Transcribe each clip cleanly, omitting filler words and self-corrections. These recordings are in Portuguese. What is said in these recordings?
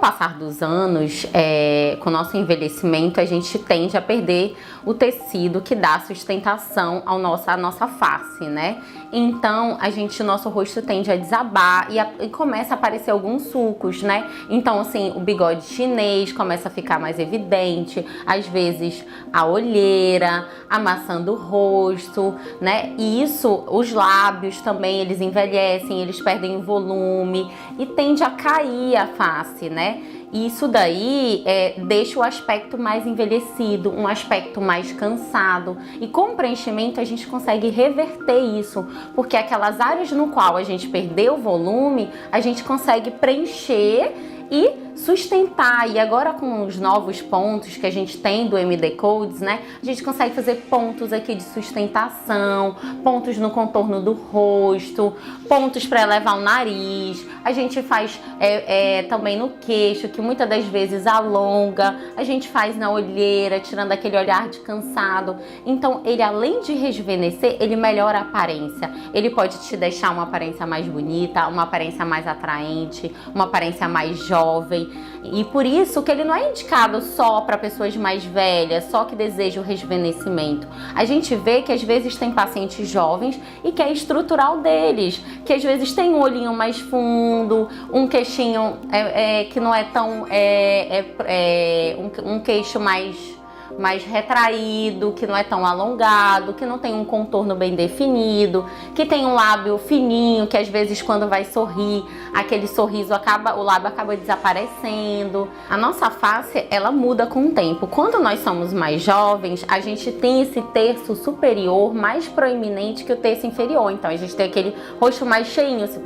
passar dos anos, com o nosso envelhecimento, a gente tende a perder o tecido que dá sustentação à nossa face, né? Então, nosso rosto tende a desabar e começa a aparecer alguns sulcos, né? Então, assim, o bigode chinês começa a ficar mais evidente, às vezes a olheira, amassando o rosto, né? E isso, os lábios também, eles envelhecem, eles perdem volume e tende a cair a face, né? E isso daí deixa o aspecto mais envelhecido, um aspecto mais cansado. E com o preenchimento a gente consegue reverter isso, porque aquelas áreas no qual a gente perdeu o volume, a gente consegue preencher e sustentar. E agora com os novos pontos que a gente tem do MD Codes, né, a gente consegue fazer pontos aqui de sustentação, pontos no contorno do rosto, pontos para elevar o nariz. A gente faz também no queixo, que muitas das vezes alonga. A gente faz na olheira, tirando aquele olhar de cansado. Então ele, além de rejuvenescer, ele melhora a aparência. Ele pode te deixar uma aparência mais bonita, uma aparência mais atraente, uma aparência mais jovem. E por isso que ele não é indicado só para pessoas mais velhas, só que desejam o rejuvenescimento. A gente vê que às vezes tem pacientes jovens e que é estrutural deles, que às vezes tem um olhinho mais fundo, um queixinho que não é tão... um queixo mais retraído, que não é tão alongado, que não tem um contorno bem definido, que tem um lábio fininho, que às vezes quando vai sorrir, aquele sorriso o lábio acaba desaparecendo. A nossa face, ela muda com o tempo. Quando nós somos mais jovens, a gente tem esse terço superior mais proeminente que o terço inferior. Então a gente tem aquele rosto mais cheinho. Se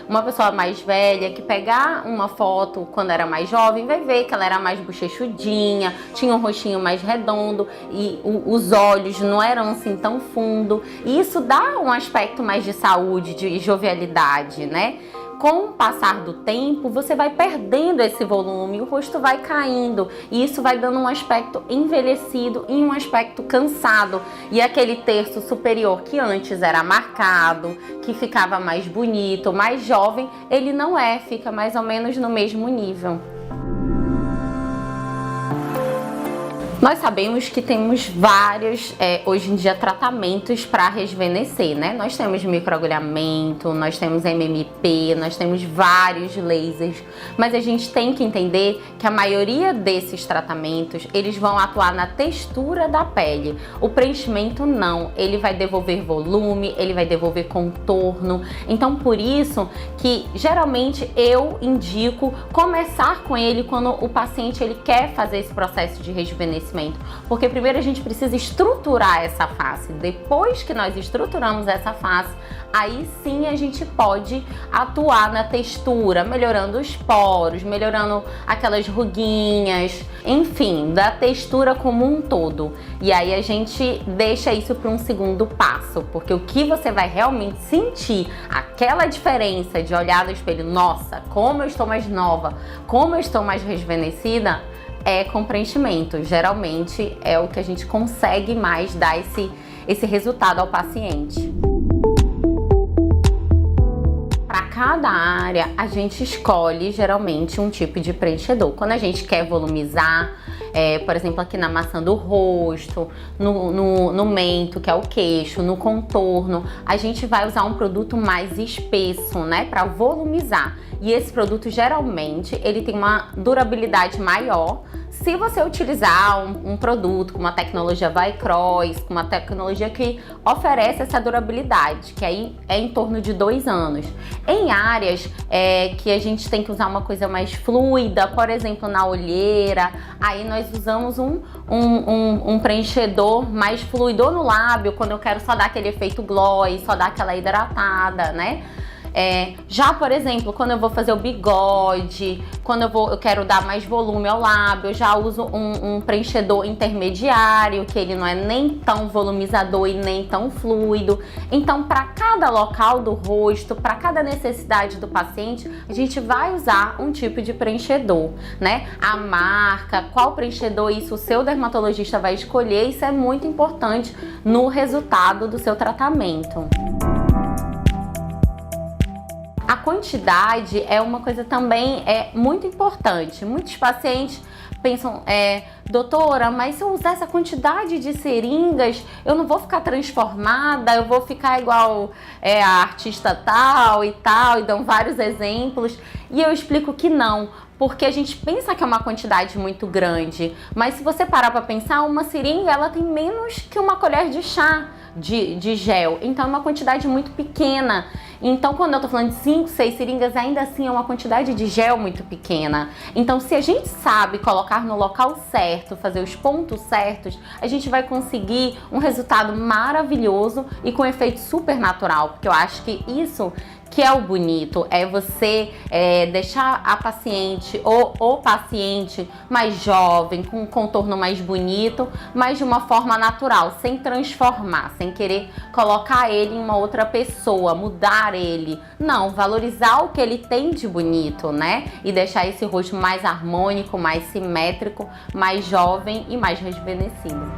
uma pessoa mais velha que pegar uma foto quando era mais jovem, vai ver que ela era mais bochechudinha, tinha um rostinho mais redondo e os olhos não eram assim tão fundo. E isso dá um aspecto mais de saúde, de jovialidade, né? Com o passar do tempo, você vai perdendo esse volume, o rosto vai caindo e isso vai dando um aspecto envelhecido e um aspecto cansado. E aquele terço superior que antes era marcado, que ficava mais bonito, mais jovem, ele não fica mais ou menos no mesmo nível. Nós sabemos que temos vários, hoje em dia, tratamentos para rejuvenescer, né? Nós temos microagulhamento, nós temos MMP, nós temos vários lasers, mas a gente tem que entender que a maioria desses tratamentos, eles vão atuar na textura da pele. O preenchimento não, ele vai devolver volume, ele vai devolver contorno. Então, por isso que, geralmente, eu indico começar com ele quando o paciente ele quer fazer esse processo de rejuvenescimento. Porque primeiro a gente precisa estruturar essa face. Depois que nós estruturamos essa face, aí sim a gente pode atuar na textura, melhorando os poros, melhorando aquelas ruguinhas, enfim, da textura como um todo. E aí a gente deixa isso para um segundo passo, porque o que você vai realmente sentir, aquela diferença de olhar no espelho, nossa, como eu estou mais nova, como eu estou mais rejuvenescida, com preenchimento. Geralmente é o que a gente consegue mais dar esse resultado ao paciente. Para cada área, a gente escolhe geralmente um tipo de preenchedor. Quando a gente quer volumizar, por exemplo, aqui na maçã do rosto, no mento, que é o queixo, no contorno, a gente vai usar um produto mais espesso, né, para volumizar. E esse produto, geralmente, ele tem uma durabilidade maior se você utilizar um produto com uma tecnologia Vycross, com uma tecnologia que oferece essa durabilidade, que aí é em torno de 2 anos. Em áreas que a gente tem que usar uma coisa mais fluida, por exemplo, na olheira, aí nós usamos um preenchedor mais fluido no lábio, quando eu quero só dar aquele efeito gloss, só dar aquela hidratada, né? Já, por exemplo, quando eu vou fazer o bigode, quando eu quero dar mais volume ao lábio, eu já uso um preenchedor intermediário, que ele não é nem tão volumizador e nem tão fluido. Então, para cada local do rosto, para cada necessidade do paciente, a gente vai usar um tipo de preenchedor, né? A marca, qual preenchedor, isso o seu dermatologista vai escolher, isso é muito importante no resultado do seu tratamento. A quantidade é uma coisa também muito importante. Muitos pacientes pensam, doutora, mas se eu usar essa quantidade de seringas, eu não vou ficar transformada, eu vou ficar igual a artista tal, e dão vários exemplos. E eu explico que não, porque a gente pensa que é uma quantidade muito grande, mas se você parar para pensar, uma seringa ela tem menos que uma colher de chá de gel, então é uma quantidade muito pequena. Então quando eu tô falando de 5, 6 seringas, ainda assim é uma quantidade de gel muito pequena. Então se a gente sabe colocar no local certo, fazer os pontos certos, a gente vai conseguir um resultado maravilhoso e com efeito super natural, porque eu acho que isso que é o bonito, é você deixar a paciente ou o paciente mais jovem, com um contorno mais bonito, mas de uma forma natural, sem transformar, sem querer colocar ele em uma outra pessoa, mudar ele. Não, valorizar o que ele tem de bonito, né? E deixar esse rosto mais harmônico, mais simétrico, mais jovem e mais rejuvenescido.